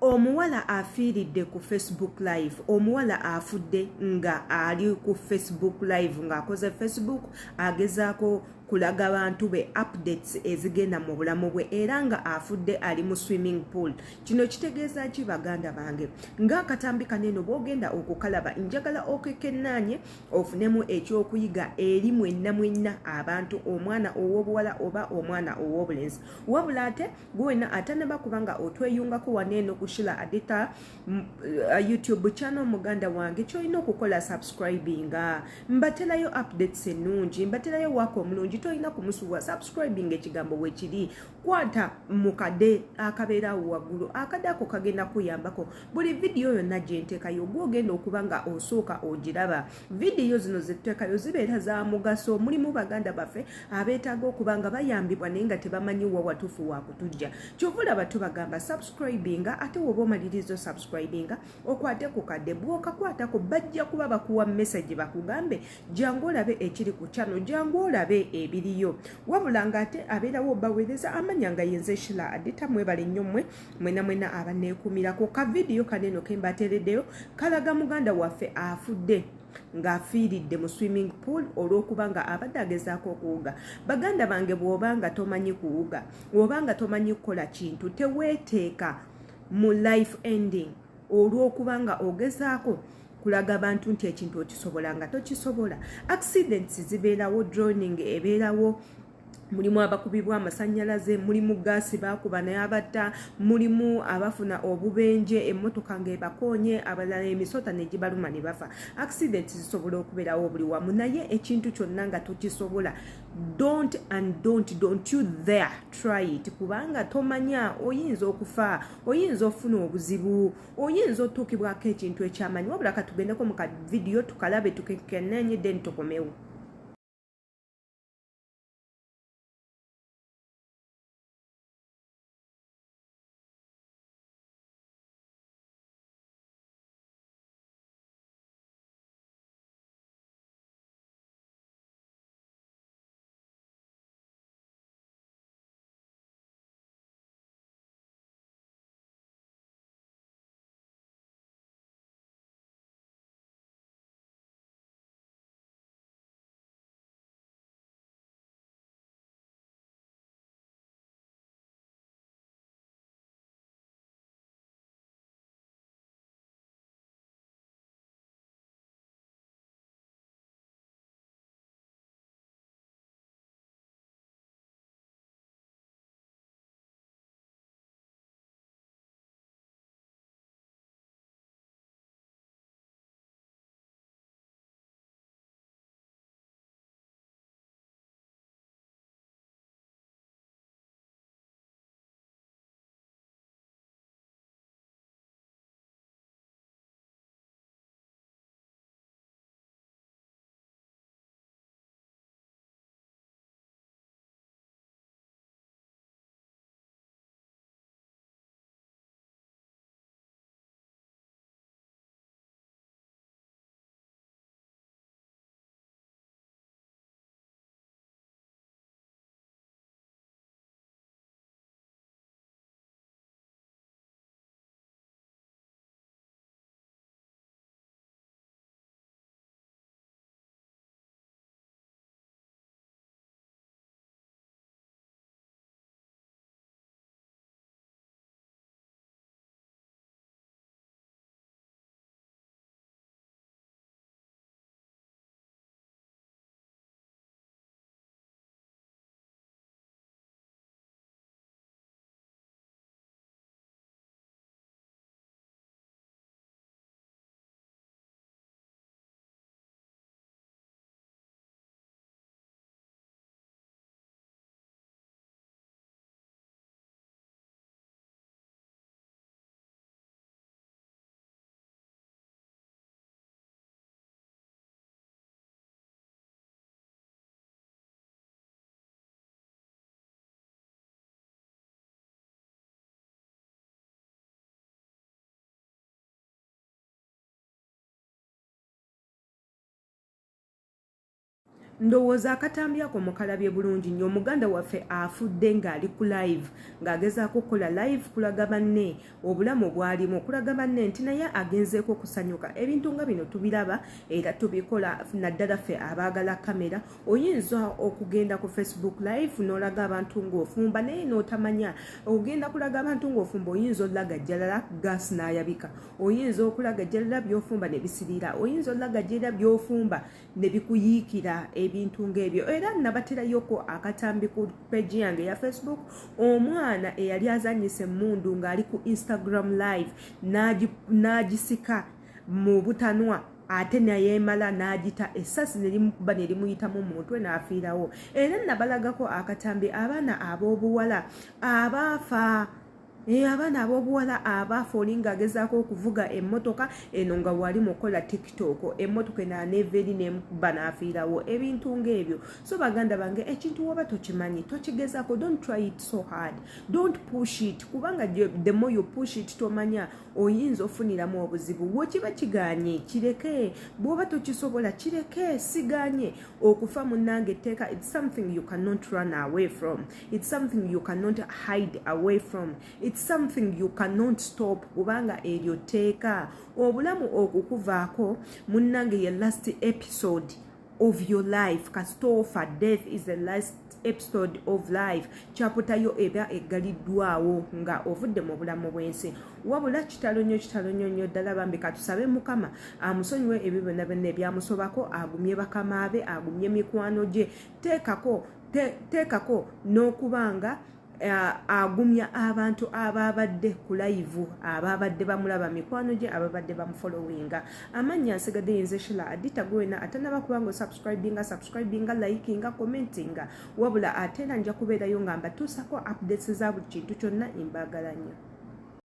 Omuwala afiiridde ku Facebook live. Omuwala afudde nga ali ku Facebook live ng'akoze Facebook agezaako kulaga bantu be updates ezigenda mu bulamu bwe era nga afudde ali mu swimming pool. Kino kitegeeza ki baganda bange? Ng'akatambi kaneno bw'ogenda okukalaba njagala okekennaanye ofunemu ekyokuyiga eri mwenna abantu, omwana ow'obuwala oba omwana ow'obulenzi. Wabula ate gwena atanaba kubanga otweyungako waneeno ku Shila Adita YouTube channel muganda wange kyolina okukola subscribing. Mbaterayo updates ennungi, mbaterayo wako omulungi, toyina kumusuwa subscribing ekigambo bwe kiri. Kwata mukade akabeera waggulu, akade ako kagenda kuyambako buli video yonna gye nteekayo gw'ogenda okuba nga osooka ogiraba. Video zino ze tuteekayo zibeera za mugaso, mulimu baganda baffe abeetaaga okuba nga bayambibwa naye nga tebamanyi wa watuufu wa kutujja. Kyova olaba tubagamba subscribing, ate woba omaliriza subscribing okwate ku kadde, bw'okakwatako bajja kuba bakuwa message bakugambe jangu olabe ekiri ku channel, jangu olabe ebiriyo. Wabula nga ate abeerawo baweereza amanya nga yenze Shila Adita. Mwebale nnyo mwena abaneekumirako. Ka video kaneno ke mbateereddeyo kalaga muganda waffe afudde ng'afiiridde mu swimming pool olw'okuba nga abadde agezaako okuwuga. Baganda bange, bw'obanga tomanyi kuwuga, bw'obanga tomanyi kukola kintu, teweeteeka mu life ending olw'okuba nga ogezaako kulaga bantu nti ekintu okisobola nga tokisobola. Accidents zibeerawo, drowning ebeerawo, mulimu abakubibwa amasannyalaze, mulimu gaasi bakuba naye abatta, mulimu abafuna obubenje, emmotoka ng'ebakoonye, abalala emisota ne gibaluma ne bafa. Accidents zisobola okubeerawo buli wamu, naye ekintu kyonna nga tokisobola, don't you dare try it, kubanga tomanya, oyinza okufa, oyinza ofuna obuzibu, oyinza otuukibwako ekintu ekyamanyi. Wabula katugendeko mu ka video tukalabe tukekenneenye then tukomewo. ndowooza akatambi ako mukalabye bulungi nnyo. Omuganda waffe afudde ng'ali ku live ng'agezaako okukola live kulaga banne obulamu bwalimu, okulaga banne nti naye agenzeeko okusanyuka. Ebintu nga bino tubiraba era tubikola naddala ffe abaagala kamera. Oyinza okugenda ku Facebook live n'olaga abantu ng'ofumba naye n'otamanya. Ogenda kulaga abantu ng'ofumba, oyinza olaga jjalala gaasi n'ayabika, oyinza okulaga jjalala by'ofumba ne bisirira, oyinza olaga jjalala by'ofumba ne bikuyiikira ebintu ng'ebyo. Era nabaterayoko akatambi ku page yange ya Facebook, omwana eyali azanyisa emmundu ng'ali ku Instagram live n'agisika mu butanwa ate nayemala n'agita essasi nelimukuba nelimuyitamu mu mutwe n'afiirawo. Era nabalagako akatambi abaana ab'obuwala abaafa. Abaana ab'obuwala abaafa oli ng'agezaako okuvuga emmotoka eno nga wali mukola TikTok, emmotoka enaaneva eri n'emukuba n'afiirawo, ebintu ng'ebyo. So baganda bange, ekintu woba tokimanyi tokigezaako, don't try it so hard, don't push it, kubanga the more you push it tomanya oyinza ofuniramu obuzibu. Bw'okiba kiganye kireke, bw'oba tokisobola kireke, siganye okufa munnange etteeka. It's something you cannot run away from, it's something you cannot hide away from, it's something you cannot stop, kubanga eryo teeka. Obulamu okukuvaako munnange ye last episode of your life. Kasitofa, death is the last episode of life. Kyaputayo eba eggaliddwawo nga ovudde mu bulamu bw'ensi. Wabula kitalo nnyo ddala Bambi, katusabe Mukama amusonyiwe ebyo byonna byonna ebyamusobako, agumye bakama be, agumye mikwano gye. Teekako n'okubanga agumya abantu ababadde ku live, ababadde bamulaba mikwano gye, ababadde bamufollowinga. Amannya nsigadde nze Sheila Adita gwena atanaba kubanga subscribinga, likinga, commentinga, wabula ate era nja kubeerayo nga mbatuusako updates za buli kintu kyonna. Imbagalanya.